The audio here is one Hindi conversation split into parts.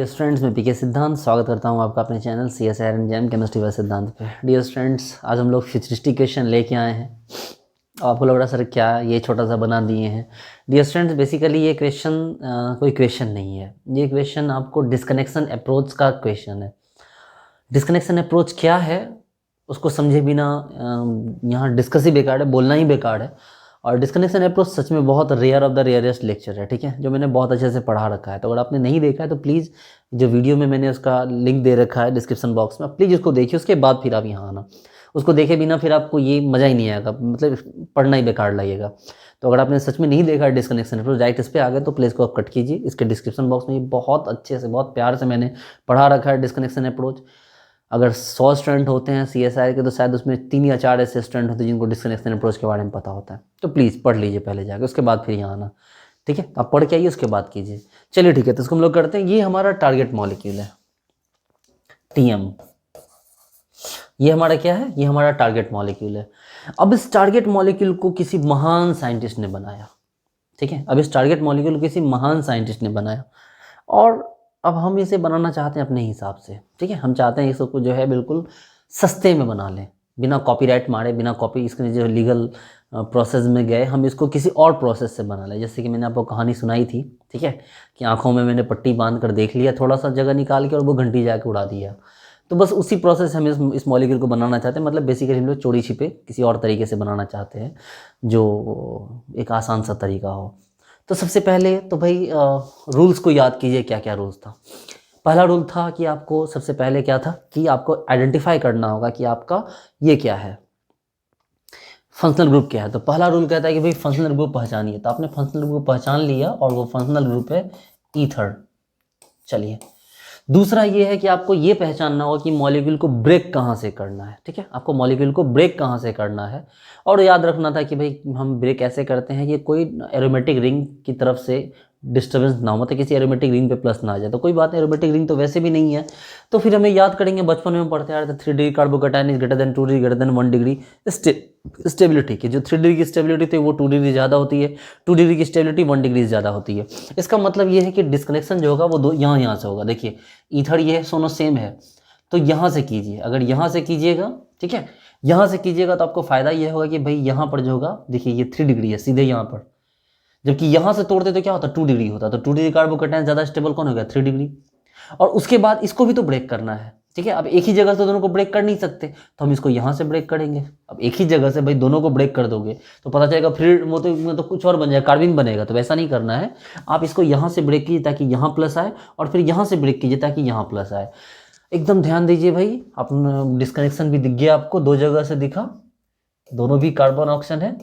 डियर स्टूडेंट्स, मैं पीके सिद्धांत स्वागत करता हूं आपका अपने channel CSIR and jam chemistry bye सिद्धांत पे। डियर स्टूडेंट्स, आज हम लोग फ्यूचरिस्टिक क्वेश्चन लेके आए हैं। आपको लग रहा सर क्या ये छोटा सा बना दिए हैं। डियर स्टूडेंट्स, बेसिकली ये क्वेश्चन कोई क्वेश्चन नहीं है। ये क्वेश्चन आपको डिस्कनेक्शन अप्रोच का क्वेश्चन है। डिस्कनेक्शन अप्रोच क्या है उसको समझे बिना यहाँ डिस्कस ही बेकार है, बोलना ही बेकार है। और डिस्कनेक्शन अप्रोच सच में बहुत rare of the rarest lecture है, ठीक है, जो मैंने बहुत अच्छे से पढ़ा रखा है। तो अगर आपने नहीं देखा है तो प्लीज़ जो वीडियो में मैंने उसका लिंक दे रखा है डिस्क्रिप्शन बॉक्स में, प्लीज़ उसको देखिए, उसके बाद फिर आप यहाँ आना। उसको देखे बिना फिर आपको ये मज़ा ही नहीं आएगा, मतलब पढ़ना ही बेकार लगेगा। तो अगर आपने सच में नहीं देखा है डिस्कनेक्शन अप्रोच, डायरेक्ट इस पर आ गए तो प्लीज़ को आप कट कीजिए। इसके डिस्क्रिप्शन बॉक्स में ये बहुत अच्छे से, बहुत प्यार से मैंने पढ़ा रखा है डिस्कनेक्शन अप्रोच। अगर 100 स्टूडेंट होते हैं CSI के तो शायद उसमें 3 या 4 ऐसे स्टूडेंट होते हैं जिनको डिस्कनेक्शन अप्रोच के बारे में पता होता है। तो प्लीज़ पढ़ लीजिए पहले जाके, उसके बाद फिर यहाँ आना, ठीक है। आप पढ़ के आइए, उसके बाद कीजिए। चलिए ठीक है, तो इसको हम लोग करते हैं। ये हमारा टारगेट मॉलिक्यूल है TM। ये हमारा क्या है? ये हमारा टारगेट मॉलिक्यूल है। अब इस टारगेट मॉलिक्यूल को किसी महान साइंटिस्ट ने बनाया, ठीक है। अब इस टारगेट मॉलिक्यूल को किसी महान साइंटिस्ट ने बनाया और अब हम इसे बनाना चाहते हैं अपने हिसाब से, ठीक है। हम चाहते हैं इसको जो है बिल्कुल सस्ते में बना लें, बिना कॉपीराइट मारे, बिना कॉपी इसके जो लीगल प्रोसेस में गए, हम इसको किसी और प्रोसेस से बना लें। जैसे कि मैंने आपको कहानी सुनाई थी, ठीक है, कि आंखों में मैंने पट्टी बांध कर देख लिया थोड़ा सा जगह निकाल के और वो घंटी जाके उड़ा दिया। तो बस उसी प्रोसेस से हम इस मॉलिक्यूल को बनाना चाहते हैं। मतलब बेसिकली हम लोग चोरी छिपे किसी और तरीके से बनाना चाहते हैं, जो एक आसान सा तरीका हो। तो सबसे पहले तो भाई रूल्स को याद कीजिए, क्या क्या रूल्स था। पहला रूल था कि आपको सबसे पहले क्या था कि आपको आइडेंटिफाई करना होगा कि आपका ये क्या है, फंक्शनल ग्रुप क्या है। तो पहला रूल कहता है कि भाई फंक्शनल ग्रुप पहचानिए। तो आपने फंक्शनल ग्रुप पहचान लिया और वो फंक्शनल ग्रुप है ईथर। चलिए, दूसरा ये है कि आपको ये पहचानना होगा कि मॉलिक्यूल को ब्रेक कहाँ से करना है, ठीक है। आपको मॉलिक्यूल को ब्रेक कहाँ से करना है और याद रखना था कि भाई हम ब्रेक ऐसे करते हैं कि कोई एरोमेटिक रिंग की तरफ से डिस्टर्बेंस ना हो, मतलब किसी एरोमेटिक रिंग पे प्लस ना आ जाए। तो कोई बात नहीं, एरोमेटिक रिंग तो वैसे भी नहीं है। तो फिर हमें याद करेंगे, बचपन में पढ़ते आ रहे थे 3 degree carbocation is greater than 2 degree greater than 1 degree stability की। जो 3 डिग्री की स्टेबिलिटी थी वो 2 डिग्री ज़्यादा होती है, 2 डिग्री की स्टेबिलिटी 1 डिग्री ज़्यादा होती है। इसका मतलब ये है कि डिस्कनेक्शन जो होगा वो दो यहाँ से होगा। देखिए ईथर ये है, दोनों सेम है, तो यहाँ से कीजिए। अगर यहाँ से कीजिएगा, ठीक है, यहाँ से कीजिएगा तो आपको फ़ायदा ये होगा कि भाई यहाँ पर जो होगा, देखिए ये 3 डिग्री है सीधे यहाँ पर, जबकि यहाँ से तोड़ते तो क्या होता, 2 डिग्री होता। तो 2 डिग्री कार्बोकैटायन ज़्यादा स्टेबल कौन हो गया, 3 डिग्री। और उसके बाद इसको भी तो ब्रेक करना है, ठीक है। अब एक ही जगह से दोनों को ब्रेक कर नहीं सकते, तो हम इसको यहाँ से ब्रेक करेंगे। अब एक ही जगह से भाई दोनों को ब्रेक कर दोगे तो पता चलेगा फिर वो तो कुछ और बन जाएगा, कार्बिन बनेगा। तो वैसा नहीं करना है, आप इसको यहाँ से ब्रेक कीजिए ताकि यहाँ प्लस आए, और फिर यहाँ से ब्रेक कीजिए ताकि यहाँ प्लस आए। एकदम ध्यान दीजिए भाई। आप डिस्कनेक्शन भी दिख गया आपको, 2 जगह से दिखा, दोनों भी कार्बन ऑक्सीजन है,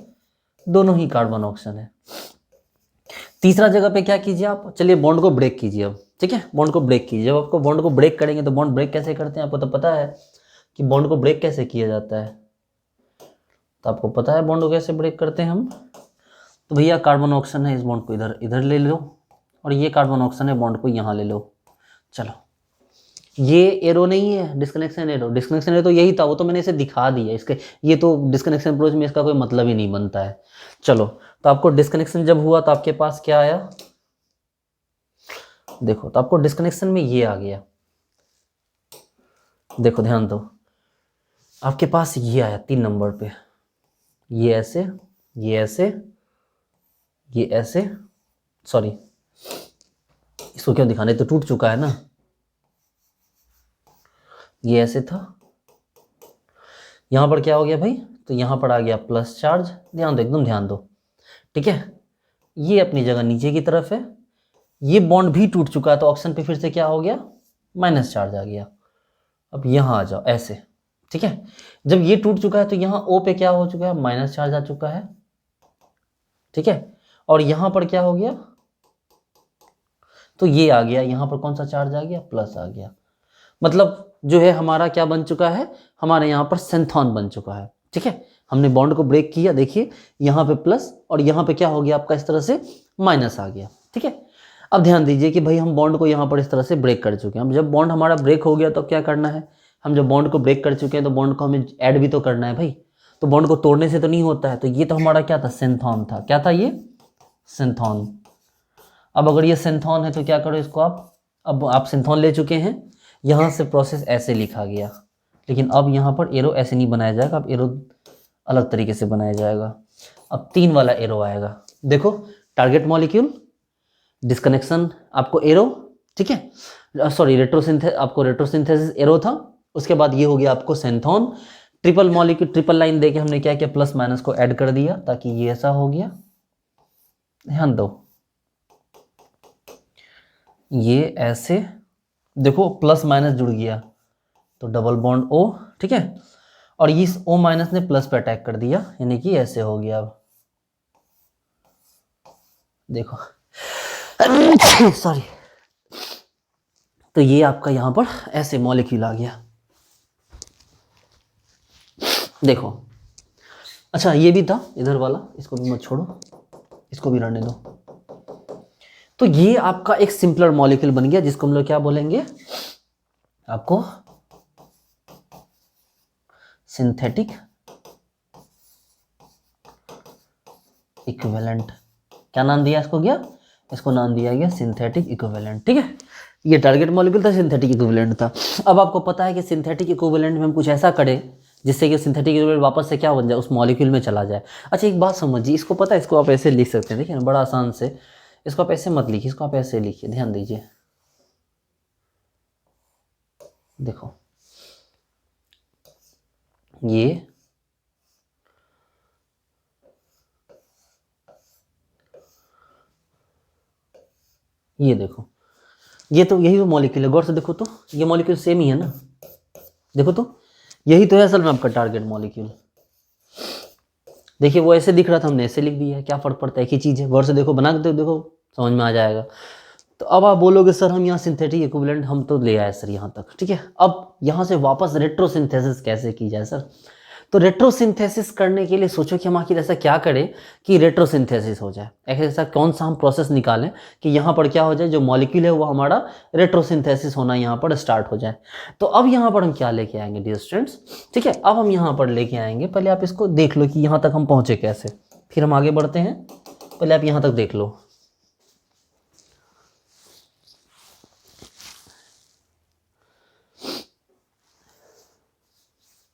दोनों ही कार्बन ऑक्सीजन है। तीसरा जगह पे क्या कीजिए आप, चलिए बॉन्ड को ब्रेक कीजिए अब, ठीक है। बॉन्ड को ब्रेक कीजिए। जब आपको बॉन्ड को ब्रेक करेंगे तो बॉन्ड ब्रेक कैसे करते हैं आपको तो पता है कि बॉन्ड को ब्रेक कैसे किया जाता है। तो आपको पता है बॉन्ड को कैसे ब्रेक करते हैं हम। तो भैया कार्बन ऑक्सीजन है, इस बॉन्ड को इधर इधर ले लो, और ये कार्बन ऑक्सीजन है, बॉन्ड को यहाँ ले लो। चलो, ये एरो नहीं है, डिस्कनेक्शन एरो। डिस्कनेक्शन एरो तो यही था, वो तो मैंने इसे दिखा दिया। इसके ये तो डिस्कनेक्शन अप्रोच में इसका कोई मतलब ही नहीं बनता है। चलो, तो आपको डिस्कनेक्शन जब हुआ तो आपके पास क्या आया, देखो, तो आपको डिस्कनेक्शन में ये आ गया। देखो ध्यान दो, आपके पास ये आया 3 नंबर पे, ये ऐसे, ये ऐसे, ये ऐसे। सॉरी, इसको क्यों दिखाने, तो टूट चुका है ना। ये ऐसे था, यहां पर क्या हो गया भाई, तो यहां पर आ गया प्लस चार्ज। ध्यान दो, एकदम ध्यान दो, ठीक है। ये अपनी जगह नीचे की तरफ है, ये बॉन्ड भी टूट चुका है, तो ऑक्सीजन पे फिर से क्या हो गया, माइनस चार्ज आ गया। अब यहाँ आ जाओ ऐसे, ठीक है। जब ये टूट चुका है तो यहाँ O पे क्या हो चुका है, माइनस चार्ज आ चुका है, ठीक है। और यहाँ पर क्या हो गया, तो ये आ गया, यहाँ पर कौन सा चार्ज आ गया, प्लस आ गया। मतलब जो है हमारा क्या बन चुका है, हमारे यहाँ पर सिंथॉन बन चुका है, ठीक है। हमने बॉन्ड को ब्रेक किया, देखिए यहाँ पे प्लस और यहाँ पे क्या हो गया आपका, इस तरह से माइनस आ गया, ठीक है। अब ध्यान दीजिए कि भाई हम बॉन्ड को यहाँ पर इस तरह से ब्रेक कर चुके हैं। अब जब बॉन्ड हमारा ब्रेक हो गया तो क्या करना है, हम जब बॉन्ड को ब्रेक कर चुके हैं तो बॉन्ड को हमें ऐड भी तो करना है भाई। तो बॉन्ड को तोड़ने से तो नहीं होता है। तो ये तो हमारा क्या था, सिंथॉन था। क्या था ये, सिंथॉन। अब अगर ये सिंथॉन है तो क्या करो, इसको आप अब आप सिंथोन ले चुके हैं, यहाँ से प्रोसेस ऐसे लिखा गया, लेकिन अब यहाँ पर एरो ऐसे नहीं बनाया जाएगा, अब एरो अलग तरीके से बनाया जाएगा। अब 3 वाला एरो आएगा। देखो, टारगेट मॉलिक्यूल, डिस्कनेक्शन आपको एरो, ठीक है, सॉरी आपको रेट्रोसिंथेसिस एरो था। उसके बाद ये हो गया आपको सेंथोन। ट्रिपल मॉलिक्यूल, ट्रिपल लाइन देके हमने क्या किया, प्लस माइनस को ऐड कर दिया ताकि ये ऐसा हो गया। ध्यान दो, ये ऐसे देखो प्लस माइनस जुड़ गया तो डबल बॉन्ड O, ठीक है, और इस O माइनस ने प्लस पे अटैक कर दिया, यानी कि ऐसे हो गया। अब देखो सॉरी, तो ये आपका यहां पर ऐसे मॉलिक्यूल आ गया। देखो, अच्छा ये भी था इधर वाला, इसको भी मत छोड़ो, इसको भी रहने दो। तो ये आपका एक सिंपलर मॉलिक्यूल बन गया, जिसको हम लोग क्या बोलेंगे, आपको सिंथेटिक इक्विवेलेंट। क्या नाम दिया इसको, क्या इसको नाम दिया गया सिंथेटिक इक्विवेलेंट, ठीक है। ये टारगेट मॉलिक्यूल था, सिंथेटिक इक्विवेलेंट था। अब आपको पता है कि सिंथेटिक इक्विवेलेंट में हम कुछ ऐसा करें जिससे कि सिंथेटिक इक्विवेलेंट वापस से क्या बन जाए, उस मॉलिक्यूल में चला जाए। अच्छा एक बात समझिए, इसको पता है, इसको आप ऐसे लिख सकते हैं, देखिए ना, बड़ा आसान से। इसको आप ऐसे मत लिखिए, इसको आप ऐसे लिखिए, ध्यान दीजिए। देखो ये देखो, ये तो यही वो मॉलिक्यूल है, गौर से देखो तो ये मॉलिक्यूल सेम ही है ना, देखो तो यही तो है असल में आपका टारगेट मॉलिक्यूल। देखिए वो ऐसे दिख रहा था, हमने ऐसे लिख दिया है, क्या फर्क पड़ता है, एक ही चीज़ है। गौर से देखो, बना के देखो, समझ में आ जाएगा। तो अब आप बोलोगे सर हम यहाँ सिंथेटिक इक्विवेलेंट हम तो ले आए सर यहाँ तक, ठीक है। अब यहाँ से वापस रेट्रोसिंथेसिस कैसे की जाए सर, तो रेट्रोसिंथेसिस करने के लिए सोचो कि हम आखिर ऐसा क्या करें कि रेट्रोसिंथेसिस हो जाए। ऐसा कौन सा हम प्रोसेस निकालें कि यहाँ पर क्या हो जाए, जो मॉलिक्यूल है वो हमारा रेट्रोसिंथेसिस होना यहाँ पर स्टार्ट हो जाए। तो अब यहाँ पर हम क्या लेके आएंगे डियर स्टूडेंट्स, ठीक है। अब हम यहाँ पर लेके आएंगे, पहले आप इसको देख लो कि यहाँ तक हम पहुँचे कैसे, फिर हम आगे बढ़ते हैं। पहले आप यहाँ तक देख लो।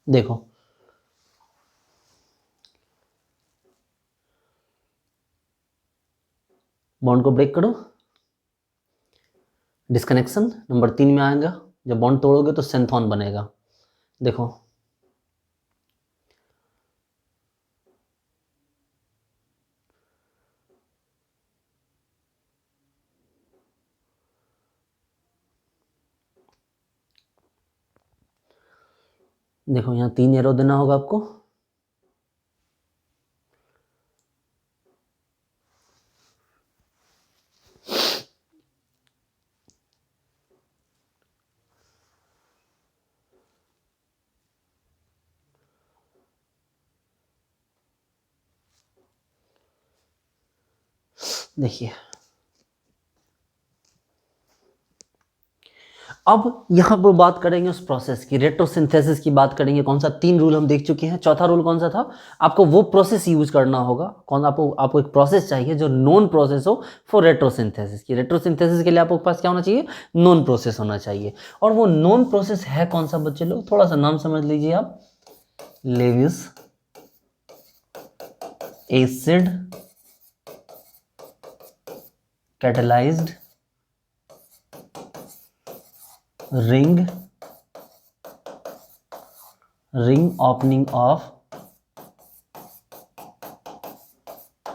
देखो बॉन्ड को ब्रेक करो, डिस्कनेक्शन नंबर 3 में आएगा। जब बॉन्ड तोड़ोगे तो सेंथोन बनेगा। देखो देखो, यहाँ 3 एरो देना होगा आपको। देखिए अब यहाँ पर बात करेंगे उस प्रोसेस की, रेट्रोसिंथेसिस की बात करेंगे। कौन सा 3 रूल हम देख चुके हैं, चौथा रूल कौन सा था, आपको वो प्रोसेस यूज करना होगा। कौन, आपको एक प्रोसेस चाहिए जो नॉन प्रोसेस हो फॉर रेट्रोसिंथेसिस की। रेट्रोसिंथेसिस के लिए आपके पास क्या होना चाहिए, नॉन प्रोसेस होना चाहिए। और वो नॉन प्रोसेस है कौन सा बच्चे लोग, थोड़ा सा नाम समझ लीजिए आप, Lewis acid catalysed ring opening of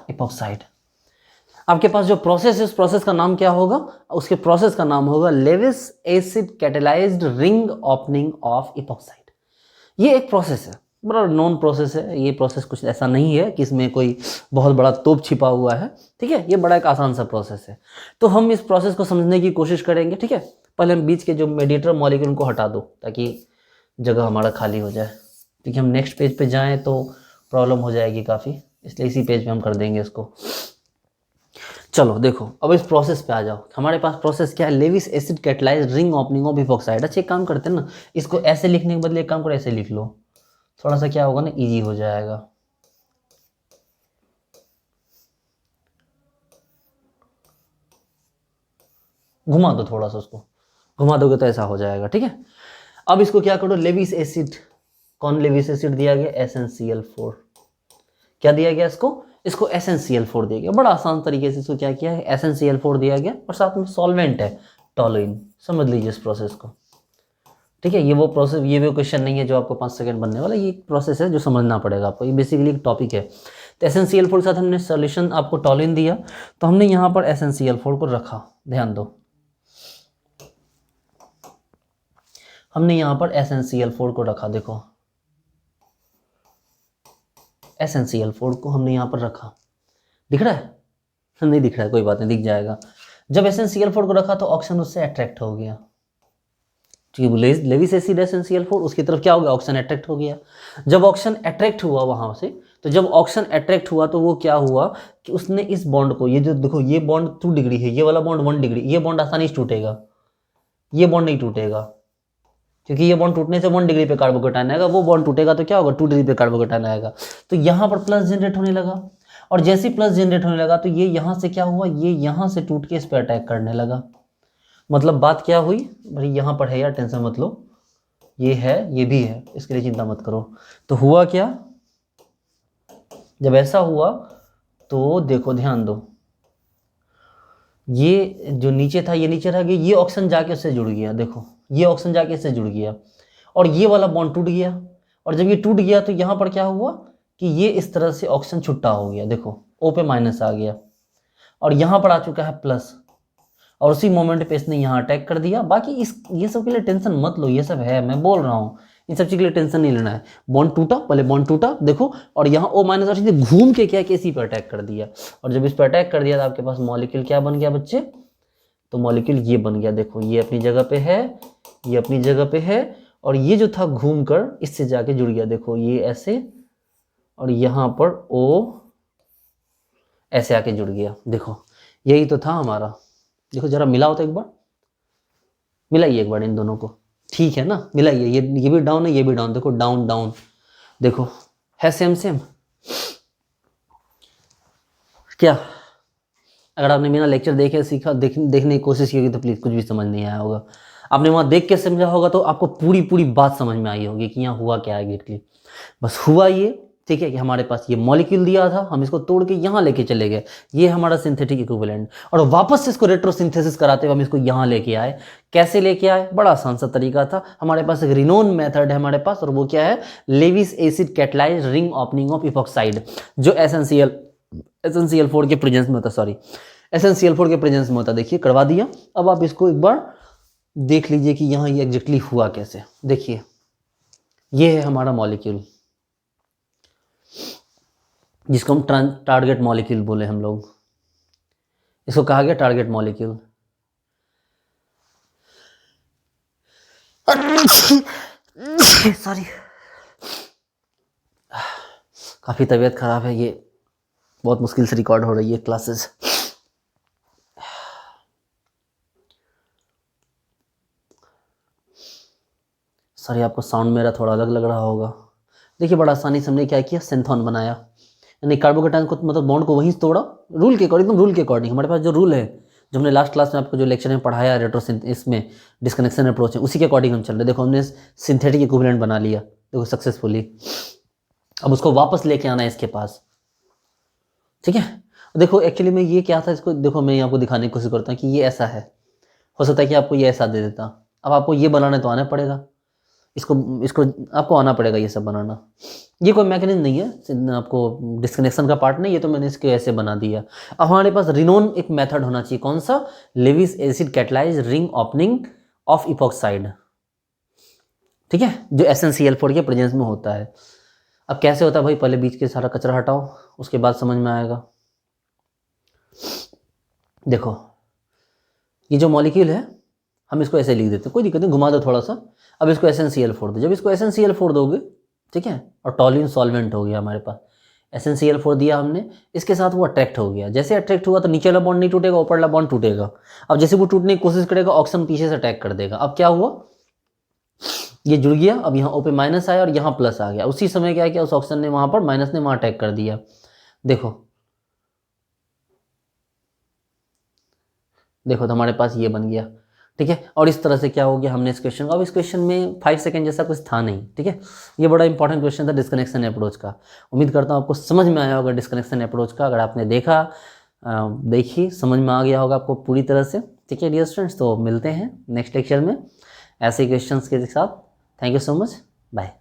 epoxide. आपके पास जो प्रोसेस है उस प्रोसेस का नाम क्या होगा, उसके प्रोसेस का नाम होगा Lewis acid catalysed ring opening of epoxide. ये एक प्रोसेस है, बड़ा नॉन प्रोसेस है। ये प्रोसेस कुछ ऐसा नहीं है कि इसमें कोई बहुत बड़ा तोप छिपा हुआ है, ठीक है। ये बड़ा एक आसान सा प्रोसेस है। तो हम इस प्रोसेस को समझने की कोशिश करेंगे, ठीक है। पहले हम बीच के जो मेडिएटर मॉलिक्यूल को हटा दो ताकि जगह हमारा खाली हो जाए, क्योंकि हम नेक्स्ट पेज पे जाएं तो प्रॉब्लम हो जाएगी काफ़ी, इसलिए इसी पेज पे हम कर देंगे इसको। चलो देखो, अब इस प्रोसेस पे आ जाओ। हमारे पास प्रोसेस क्या है, Lewis acid catalysed ring opening of epoxide. अच्छा एक काम करते हैं ना, इसको ऐसे लिखने के बदले एक काम करो, ऐसे लिख लो, थोड़ा सा क्या होगा ना, इजी हो जाएगा। घुमा दो थोड़ा सा उसको, घुमा दोगे तो ऐसा हो जाएगा, ठीक है। अब इसको क्या करो, लेविस एसिड, कौन लेविस एसिड दिया गया, SnCl4। क्या दिया गया इसको SnCl4 दिया गया। बड़ा आसान तरीके से इसको क्या किया है, SnCl4 दिया गया और साथ में सॉल्वेंट है टॉलुइन। समझ लीजिए इस प्रोसेस को, ठीक है। ये वो प्रोसेस, ये वो क्वेश्चन नहीं है जो आपको 5 सेकंड बनने वाला, ये प्रोसेस है जो समझना पड़ेगा आपको। ये बेसिकली एक टॉपिक है। तो SnCl4 के साथ हमने सोल्यूशन आपको टॉलुइन दिया, तो हमने यहाँ पर SnCl4 को रखा। ध्यान दो, हमने यहाँ पर SnCl4 को रखा। देखो SnCl4 को हमने यहाँ पर रखा, दिख रहा है? नहीं दिख रहा है, कोई बात नहीं, दिख जाएगा। जब SnCl4 को रखा तो ऑक्सीजन उससे अट्रैक्ट हो गया, ठीक है। लेविस एसिड SnCl4, उसकी तरफ क्या हो गया, ऑक्सीजन अट्रैक्ट हो गया। जब ऑक्सीजन अट्रैक्ट हुआ वहां से, तो जब ऑक्सीजन अट्रैक्ट हुआ तो वो क्या हुआ कि उसने इस बॉन्ड को, ये जो देखो ये बॉन्ड 2 डिग्री है, ये वाला बॉन्ड 1 डिग्री, ये बॉन्ड आसानी से टूटेगा, ये बॉन्ड नहीं टूटेगा, क्योंकि ये बॉन्ड टूटने से 1 डिग्री पे कार्बोकेटायन आएगा, वो बॉन्ड टूटेगा तो क्या होगा, 2 डिग्री पे कार्बोकेटायन आएगा। तो यहाँ पर प्लस जनरेट होने लगा, और जैसे ही प्लस जनरेट होने लगा तो ये यहाँ से क्या हुआ, ये यहाँ से टूट के इस पर अटैक करने लगा। मतलब बात क्या हुई भाई, यहाँ पर है यार, टेंशन मत लो, ये है ये भी है, इसके लिए चिंता मत करो। तो हुआ क्या, जब ऐसा हुआ तो देखो ध्यान दो, ये जो नीचे था ये नीचे रह गया, ये ऑक्सीजन जाके उससे जुड़ गया। देखो ये ऑक्सीजन जाके इससे जुड़ गया और ये वाला बॉन्ड टूट गया। और जब ये टूट गया तो यहाँ पर क्या हुआ कि ये इस तरह से ऑक्सीजन छुट्टा हो गया। देखो O पे माइनस आ गया और यहाँ पर आ चुका है प्लस, और उसी मोमेंट पे इसने यहाँ अटैक कर दिया। बाकी ये सब के लिए टेंशन मत लो, ये सब है, मैं बोल रहा हूँ, इन सब चीज़ के लिए टेंशन नहीं लेना है। बॉन्ड टूटा, पहले बॉन्ड टूटा देखो, और यहाँ O माइनस और सीधे घूम के क्या इसी पर अटैक कर दिया। और जब इस पर अटैक कर दिया तो आपके पास मॉलिक्यूल क्या बन गया बच्चे, तो मॉलिक्यूल ये बन गया। देखो ये अपनी जगह पे है, ये अपनी जगह पे है, और ये जो था घूम कर इससे जाके जुड़ गया। देखो ये ऐसे, और यहाँ पर O ऐसे आके जुड़ गया। देखो यही तो था हमारा। देखो जरा मिलाओ तो एक बार, मिलाइए एक बार इन दोनों को, ठीक है ना, मिलाइए। ये भी डाउन है, ये भी डाउन, देखो डाउन डाउन, देखो है सेम सेम। क्या अगर आपने मेरा लेक्चर देखे सीखा देखने की कोशिश की तो प्लीज़ कुछ भी समझ नहीं आया होगा। आपने वहाँ देख के समझा होगा तो आपको पूरी पूरी बात समझ में आई होगी कि यहाँ हुआ क्या है एग्जैक्टली। बस हुआ ये, ठीक है, कि हमारे पास ये मॉलिक्यूल दिया था, हम इसको तोड़ के यहाँ लेके चले गए, ये हमारा सिंथेटिक इक्विवेलेंट, और वापस से इसको रेट्रोसिंथेसिस कराते हुए हम इसको यहाँ लेके आए। कैसे लेके आए, बड़ा आसान सा तरीका था। हमारे पास एक रिनोन मेथड है हमारे पास, और वो क्या है, Lewis acid catalyse ring opening of epoxide, जो SnCl4 के प्रेजेंस में होता, सॉरी SnCl4 के प्रेजेंस में होता। देखिए करवा दिया। अब आप इसको एक बार देख लीजिए कि यहाँ ये एग्जैक्टली हुआ कैसे। देखिए ये है हमारा मॉलिक्यूल, जिसको हम टारगेट मॉलिक्यूल बोले हम लोग, इसको कहा गया टारगेट मॉलिक्यूल। सॉरी, काफ़ी तबीयत खराब है, ये बहुत मुश्किल से रिकॉर्ड हो रही है क्लासेस। सॉरी, आपको साउंड मेरा थोड़ा अलग लग रहा होगा। देखिए बड़ा आसानी से हमने क्या किया, सिंथोन बनाया, यानी कार्बोकेटायन को मतलब बॉन्ड को वहीं तोड़ा, रूल के अकॉर्डिंग, रूल के अकॉर्डिंग। हमारे पास जो रूल है, जो हमने लास्ट क्लास में आपको जो लेक्चर में पढ़ाया रेट्रोसिंथ इसमें डिस्कनेक्शन अप्रोच है, उसी के अकॉर्डिंग हम चल रहे। देखो हमने सिंथेटिक इक्विवेलेंट बना लिया, देखो सक्सेसफुली। अब उसको वापस लेके आना है इसके पास, ठीक है। देखो एक्चुअली में ये क्या था, इसको देखो मैं आपको दिखाने की कोशिश करता हूँ कि ये ऐसा है, हो सकता है कि आपको ये ऐसा दे देता। अब आपको ये बनाने तो आना पड़ेगा, इसको इसको आपको आना पड़ेगा ये सब बनाना। ये कोई मैकेनिज्म नहीं है, आपको डिस्कनेक्शन का पार्ट नहीं, ये तो मैंने इसके ऐसे बना दिया। अब हमारे पास रिनोन एक मेथड होना चाहिए, कौन सा, Lewis acid catalyse ring opening of epoxide, ठीक है, जो SnCl4 के प्रेजेंस में होता है। अब कैसे होता है भाई, पहले बीच के सारा कचरा हटाओ, उसके बाद समझ में आएगा। देखो ये जो मॉलिक्यूल है, हम इसको ऐसे लिख देते हैं, कोई दिक्कत नहीं, घुमा दो थोड़ा सा। अब इसको SnCl4 दो, जब इसको SnCl4 दोगे, ठीक है, और टॉलुइन सॉल्वेंट हो गया हमारे पास, SnCl4 दिया हमने, इसके साथ वो अट्रैक्ट हो गया। जैसे अट्रैक्ट हुआ तो नीचे वाला बॉन्ड नहीं टूटेगा, ऊपर वाला बॉन्ड टूटेगा। अब जैसे वो टूटने की कोशिश करेगा, ऑक्सीजन पीछे से अटैक कर देगा। अब क्या हुआ, ये जुड़ गया, अब यहाँ O पे माइनस आया और यहाँ प्लस आ गया। उसी समय क्या किया, उस ऑक्सीजन ने वहाँ पर माइनस ने वहाँ अटैक कर दिया। देखो देखो तो हमारे पास ये बन गया, ठीक है। और इस तरह से क्या हो गया, हमने इस क्वेश्चन को, अब इस क्वेश्चन में 5 सेकंड जैसा कुछ था नहीं, ठीक है। ये बड़ा इंपॉर्टेंट क्वेश्चन था डिस्कनेक्शन अप्रोच का। उम्मीद करता हूँ आपको समझ में आया होगा डिस्कनेक्शन अप्रोच का। अगर आपने देखा, देखी, समझ में आ गया होगा आपको पूरी तरह से, ठीक है डियर स्टूडेंट्स। तो मिलते हैं नेक्स्ट लेक्चर में ऐसे क्वेश्चंस के साथ। Thank you so much, bye.